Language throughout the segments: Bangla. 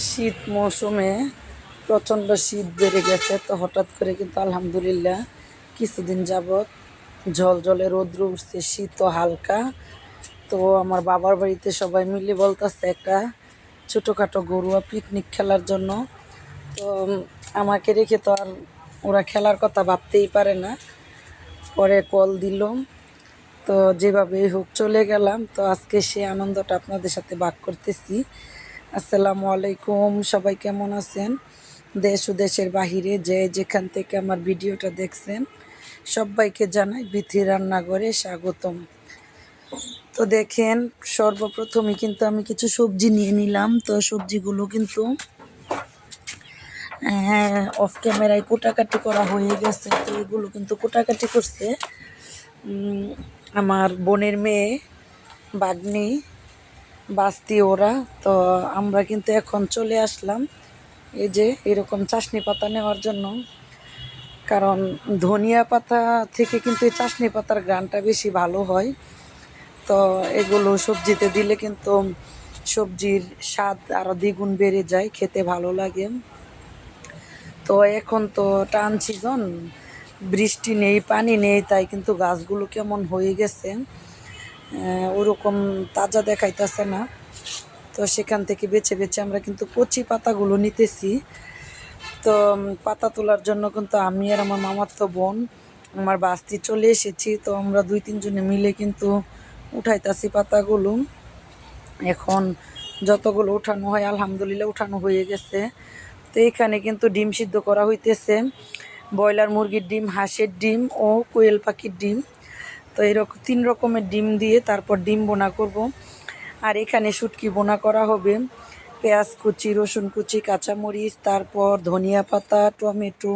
শীত মৌসুমে প্রচণ্ড শীত বেড়ে গেছে, তো হঠাৎ করে কিন্তু আলহামদুলিল্লাহ কিছুদিন যাবৎ ঝলঝলে রৌদ্র উঠছে, শীতও হালকা। তো আমার বাবার বাড়িতে সবাই মিলে বলতেছে একটা ছোটোখাটো ঘরোয়া পিকনিক খেলার জন্য। তো আমাকে রেখে তো আর ওরা খেলার কথা ভাবতেই পারে না। পরে কল দিল, তো যেভাবে হোক চলে গেলাম। তো আজকে সেই আনন্দটা আপনাদের সাথে ভাগ করতেছি। আসসালামু আলাইকুম, সবাই কেমন আছেন? দেশ ও দেশের বাহিরে যে যেখান থেকে আমার ভিডিওটা দেখছেন সবাইকে জানাই বিথি রান্নাঘরে স্বাগতম। তো দেখেন, সর্বপ্রথমে কিন্তু আমি কিছু সবজি নিয়ে নিলাম। তো সবজিগুলো কিন্তু অফ ক্যামেরায় কোটাকাটি করা হয়ে গেছে। তো এগুলো কিন্তু কোটাকাটি করছে আমার বোনের মেয়ে, বাগ্নি, বাস্তি ওরা। তো আমরা কিন্তু এখন চলে আসলাম এই যে এরকম চাশনি পাতা নেওয়ার জন্য, কারণ ধনিয়া পাতা থেকে কিন্তু এই চাশনি পাতার ঘ্রাণটা বেশি ভালো হয়। তো এগুলো সবজিতে দিলে কিন্তু সবজির স্বাদ আরও দ্বিগুণ বেড়ে যায়, খেতে ভালো লাগে। তো এখন তো টান সিজন, বৃষ্টি নেই, পানি নেই, তাই কিন্তু গাছগুলো কেমন হয়ে গেছে, ওরকম তাজা দেখাইতেছে না। তো সেখান থেকে বেছে বেছে আমরা কিন্তু কচি পাতাগুলো নিতেছি। তো পাতা তোলার জন্য কিন্তু আমি আর আমার মামাতো বোন, আমার বাস্তি চলে এসেছি। তো আমরা 2-3 জনে মিলে কিন্তু উঠাইতাছি পাতাগুলো। এখন যতগুলো উঠানো হয় আলহামদুলিল্লাহ উঠানো হয়ে গেছে। তো এখানে কিন্তু ডিম সিদ্ধ করা হইতেছে, ব্রয়লার মুরগির ডিম, হাঁসের ডিম ও কোয়েল পাখির ডিম। তো এরকম 3 রকমের ডিম দিয়ে তারপর ডিম বোনা করব। আর এখানে শুটকি বোনা করা হবে। পেঁয়াজ কুচি, রসুন কুচি, কাঁচামরিচ, তারপর ধনিয়া পাতা, টমেটো,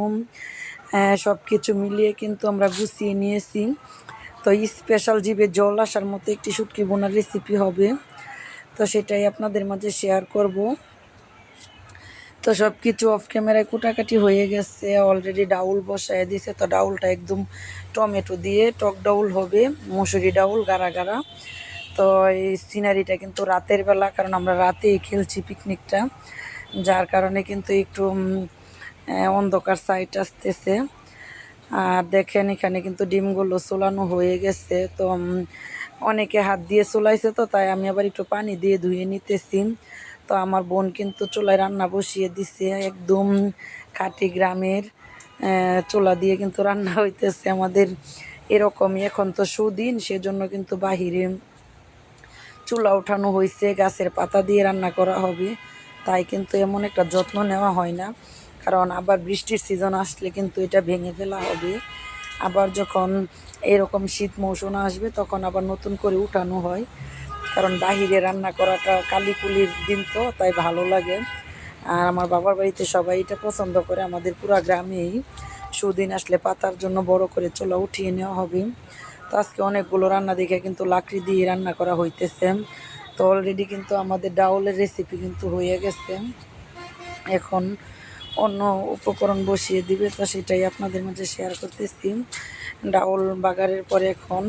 সব কিছু মিলিয়ে কিন্তু আমরা গুছিয়ে নিয়েছি। তো স্পেশাল জিভে জল আসার মতো একটি শুটকি বোনার রেসিপি হবে, তো সেটাই আপনাদের মাঝে শেয়ার করব। তো সব কিছু অফ ক্যামেরায় কুটাকাটি হয়ে গেছে, অলরেডি ডাউল বসায় দিছে। তো ডাউলটা একদম টমেটো দিয়ে টক ডাউল হবে, মুসুরি ডাউল গাঢ়া গাঢ়া। তো এই সিনারিটা কিন্তু রাতের বেলা, কারণ আমরা রাতেই খেলছি পিকনিকটা, যার কারণে কিন্তু একটু অন্ধকার সাইড আসতেছে। আর দেখেন এখানে কিন্তু ডিমগুলো চুলানো হয়ে গেছে। তো অনেকে হাত দিয়ে চুলাইছে, তো তাই আমি আবার একটু পানি দিয়ে ধুয়ে নিতেছি। তো আমার বোন কিন্তু চুলায় রান্না বসিয়ে দিছে, একদম খাঁটি গ্রামের চুলা দিয়ে কিন্তু রান্না হইতেছে আমাদের এরকমই। এখন তো সুদিন, সেজন্য কিন্তু বাহিরে চুলা উঠানো হয়েছে, গাছের পাতা দিয়ে রান্না করা হবে, তাই কিন্তু এমন একটা যত্ন নেওয়া হয় না। কারণ আবার বৃষ্টির সিজন আসলে কিন্তু এটা ভেঙে ফেলা হবে। আবার যখন এরকম শীত মৌসুম আসবে তখন আবার নতুন করে উঠানো হয়, কারণ বাহিরে রান্না করাটা কালিকুলির দিন, তো তাই ভালো লাগে। আর আমার বাবার বাড়িতে সবাই এটা পছন্দ করে, আমাদের পুরা গ্রামেই সুদিন আসলে পাতার জন্য বড় করে চুলা উঠিয়ে নেওয়া হবে। তো আজকে অনেকগুলো রান্না দেখে কিন্তু লাকড়ি দিয়ে রান্না করা হইতেছে। তো অলরেডি কিন্তু আমাদের ডাউলের রেসিপি কিন্তু হয়ে গেছে, এখন অন্য উপকরণ বসিয়ে দিবে, তো সেটাই আপনাদের মাঝে শেয়ার করতেছি। ডাউল বাগারের পরে এখন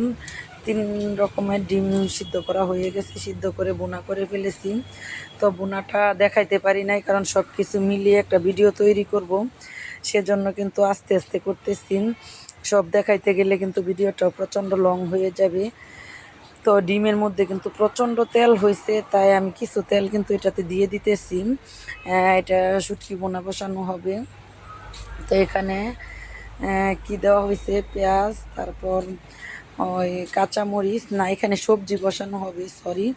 3 রকমের ডিম সিদ্ধ করা হয়ে গেছে, সিদ্ধ করে বোনা করে ফেলেছি। তো বোনাটা দেখাইতে পারি নাই, কারণ সব কিছু মিলিয়ে একটা ভিডিও তৈরি করব, সেজন্য কিন্তু আস্তে আস্তে করতেছি। সব দেখাইতে গেলে কিন্তু ভিডিওটা প্রচণ্ড লং হয়ে যাবে। তো ডিমের মধ্যে কিন্তু প্রচণ্ড তেল হয়েছে, তাই আমি কিছু তেল কিন্তু এটাতে দিয়ে দিতেছি। এটা শুটকি বোনা বসানো হবে। তো এখানে কি দেওয়া হয়েছে, পেঁয়াজ, তারপর ওই কাঁচামরিচ, না এখানে সবজি বসানো হবে, সরি।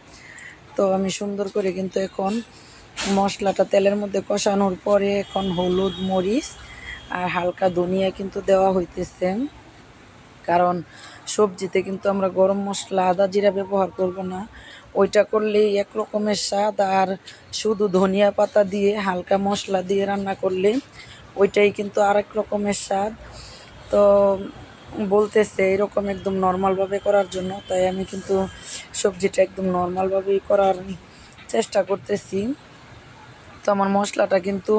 তো আমি সুন্দর করে কিন্তু এখন মশলাটা তেলের মধ্যে কষানোর পরে এখন হলুদ, মরিচ আর হালকা ধনিয়া কিন্তু দেওয়া হইতেছে, কারণ সবজিতে কিন্তু আমরা গরম মশলা, আদা জিরা ব্যবহার করব না। ওইটা করলেই এক রকমের স্বাদ, আর শুধু ধনিয়া পাতা দিয়ে হালকা মশলা দিয়ে রান্না করলে ওইটাই কিন্তু আরেক রকমের স্বাদ। তো বলতেছে এরকম একদম নর্মালভাবে করার জন্য, তাই আমি কিন্তু সবজিটা একদম নর্মালভাবেই করার চেষ্টা করতেছি। তো আমার মশলাটা কিন্তু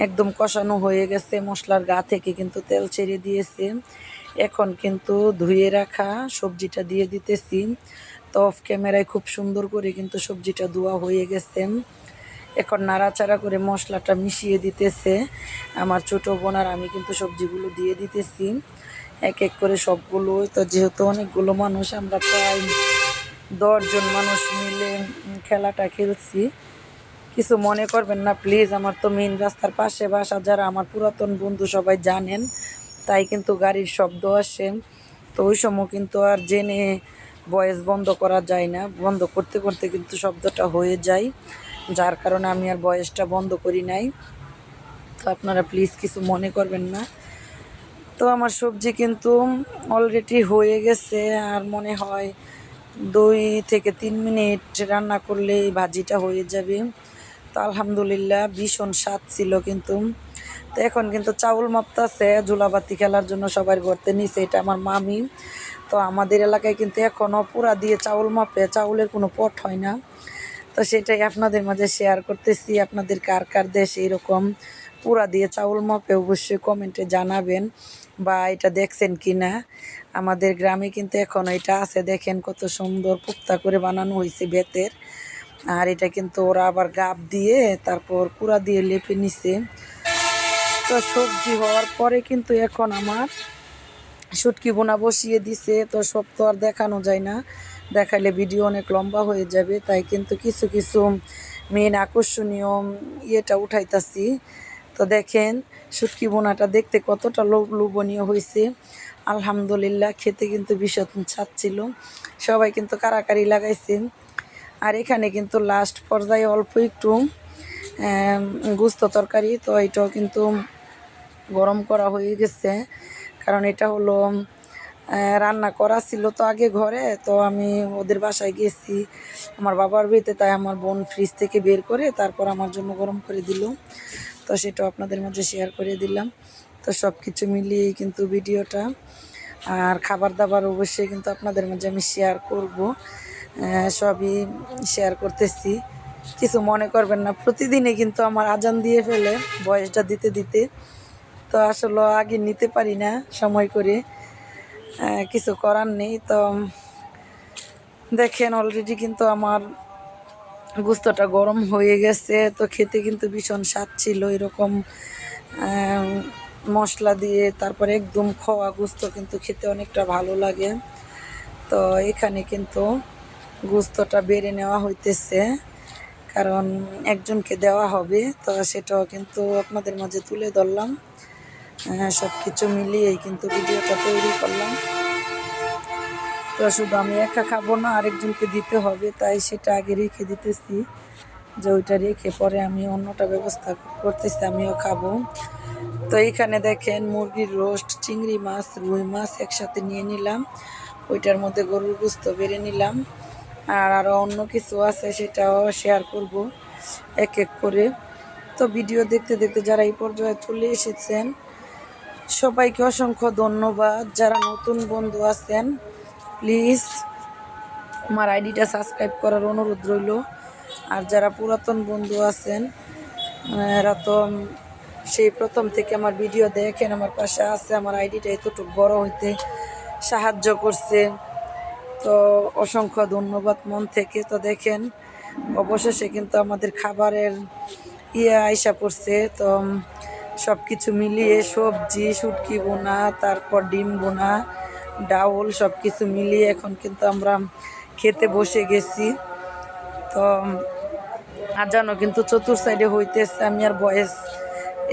একদম কষানো হয়ে গেছে, মশলার গা থেকে কিন্তু তেল ছেড়ে দিয়েছে। এখন কিন্তু ধুয়ে রাখা সবজিটা দিয়ে দিতেছি। তো অফ ক্যামেরায় খুব সুন্দর করে কিন্তু সবজিটা ধোয়া হয়ে গেছে। এখন নাড়াচাড়া করে মশলাটা মিশিয়ে দিতেছে আমার ছোটো বোন, আর আমি কিন্তু সবজিগুলো দিয়ে দিতেছি এক এক করে সবগুলো। তো যেহেতু অনেকগুলো মানুষ, আমরা প্রায় 10 জন মানুষ মিলে খেলাটা খেলছি, কিছু মনে করবেন না প্লিজ। আমার তো মেইন রাস্তার পাশে বাসা, যারা আমার পুরাতন বন্ধু সবাই জানেন, তাই কিন্তু গাড়ির শব্দ আসে। তো ওই সময় কিন্তু আর জেনে ভয়েস বন্ধ করা যায় না, বন্ধ করতে করতে কিন্তু শব্দটা হয়ে যায়, যার কারণে আমি আর ভয়েসটা বন্ধ করি নাই। তো আপনারা প্লিজ কিছু মনে করবেন না। তো আমার সবজি কিন্তু অলরেডি হয়ে গেছে, আর মনে হয় 2 থেকে 3 মিনিট রান্না করলে এই ভাজিটা হয়ে যাবে। তো আলহামদুলিল্লাহ ভীষণ স্বাদ ছিল কিন্তু। তো এখন কিন্তু চাউল মাপতাছে জুলাবাতি খেলার জন্য, সবার ঘরতে নিচে, এটা আমার মামি। তো আমাদের এলাকায় কিন্তু এখনও পুরা দিয়ে চাউল মাপে, চাউলের কোনো পট হয় না। তো সেটাই আপনাদের মাঝে শেয়ার করতেছি। আপনাদের কার কার দেশে এরকম পুরা দিয়ে চাউল মাপে অবশ্যই কমেন্টে জানাবেন, বা এটা দেখছেন কি না। আমাদের গ্রামে কিন্তু এখন এটা আছে, দেখেন কত সুন্দর পুক্তা করে বানানো হয়েছে বেতের। আর এটা কিন্তু ওরা আবার গাব দিয়ে তারপর কুড়া দিয়ে লেপে নিছে। তো সবজি হওয়ার পরে কিন্তু এখন আমার শুটকি বোনা বসিয়ে দিছে। তো সব তো আর দেখানো যায় না, দেখাইলে ভিডিও অনেক লম্বা হয়ে যাবে, তাই কিন্তু কিছু কিছু মেন আকর্ষণীয় ইয়েটা উঠাইতাছি। তো দেখেন শুটকি বোনাটা দেখতে কতটা লোভনীয় হয়েছে। আলহামদুলিল্লাহ খেতে কিন্তু ভীষণ স্বাদ ছিল, সবাই কিন্তু কারাকারি লাগাইছে। আর এখানে কিন্তু লাস্ট পর্যায়ে অল্প একটু গোস্ত তরকারি, তো এটাও কিন্তু গরম করা হয়ে গেছে, কারণ এটা হলো রান্না করা ছিল তো আগে ঘরে। তো আমি ওদের বাসায় গেছি আমার বাবার বাড়িতে, তাই আমার বোন ফ্রিজ থেকে বের করে তারপর আমার জন্য গরম করে দিল। তো সেটাও আপনাদের মাঝে শেয়ার করে দিলাম। তো সব কিছু মিলিয়েই কিন্তু ভিডিওটা, আর খাবার দাবার অবশ্যই কিন্তু আপনাদের মাঝে আমি শেয়ার করব, সবই শেয়ার করতেছি, কিছু মনে করবেন না। প্রতিদিনই কিন্তু আমার আজান দিয়ে ফেলে বয়সটা দিতে দিতে, তো আসলে আগে নিতে পারি না সময় করে, কিছু করার নেই। তো দেখেন অলরেডি কিন্তু আমার গোস্তটা গরম হয়ে গেছে। তো খেতে কিন্তু ভীষণ স্বাদ ছিল, এরকম মশলা দিয়ে তারপরে একদম খোয়া গোস্ত কিন্তু খেতে অনেকটা ভালো লাগে। তো এখানে কিন্তু গোস্তটা বেড়ে নেওয়া হইতেছে, কারণ একজনকে দেওয়া হবে। তো সেটাও কিন্তু আপনাদের মাঝে তুলে ধরলাম, সব কিছু মিলিয়েই কিন্তু ভিডিওটা তৈরি করলাম। তো শুধু আমি একা খাবো না, আরেকজনকে দিতে হবে, তাই সেটা আগে রেখে দিতেছি, যে ওইটা রেখে পরে আমি অন্যটা ব্যবস্থা করতেছি, আমিও খাবো। তো এইখানে দেখেন মুরগির রোস্ট, চিংড়ি মাছ, রুই মাছ একসাথে নিয়ে নিলাম, ওইটার মধ্যে গরুর গোস্ত বেড়ে নিলাম, আর আরও অন্য কিছু আছে সেটাও শেয়ার করব এক এক করে। তো ভিডিও দেখতে দেখতে যারা এই পর্যায়ে চলে এসেছেন সবাইকে অসংখ্য ধন্যবাদ। যারা নতুন বন্ধু আছেন প্লিজ আমার আইডিটা সাবস্ক্রাইব করার অনুরোধ রইল, আর যারা পুরাতন বন্ধু আছেন এরা তো সেই প্রথম থেকে আমার ভিডিও দেখেন, আমার পাশে আছে, আমার আইডিটা এতটুকু বড় হইতে সাহায্য করছে, তো অসংখ্য ধন্যবাদ মন থেকে। তো দেখেন অবশেষে কিন্তু আমাদের খাবারের আইসা পড়ছে। তো সব কিছু মিলিয়ে সবজি, শুটকি বোনা, তারপর ডিম বোনা, ডাউল, সব কিছু মিলিয়ে এখন কিন্তু আমরা খেতে বসে গেছি। তো আজানও কিন্তু চতুর সাইডে হইতেছে, আমি আর ভয়েস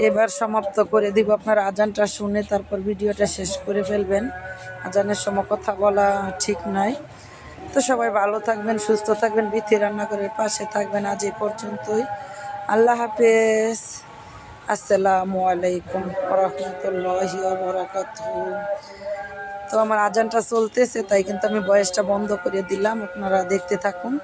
এবার সমাপ্ত করে দিব। আপনারা আজানটা শুনে তারপর ভিডিওটা শেষ করে ফেলবেন, আজানের সময় কথা বলা ঠিক নয়। তো সবাই ভালো থাকবেন, সুস্থ থাকবেন, বিথি রান্নাঘরের পাশে থাকবেন। আজ এই পর্যন্তই, আল্লাহ হাফেজ, আসসালামু আলাইকুম রহমতুল্লাহি ওয়া বারাকাতুহু। তো আমার আজানটা চলতেছে, তাই কিন্তু আমি ভয়েসটা বন্ধ করে দিলাম, আপনারা দেখতে থাকুন।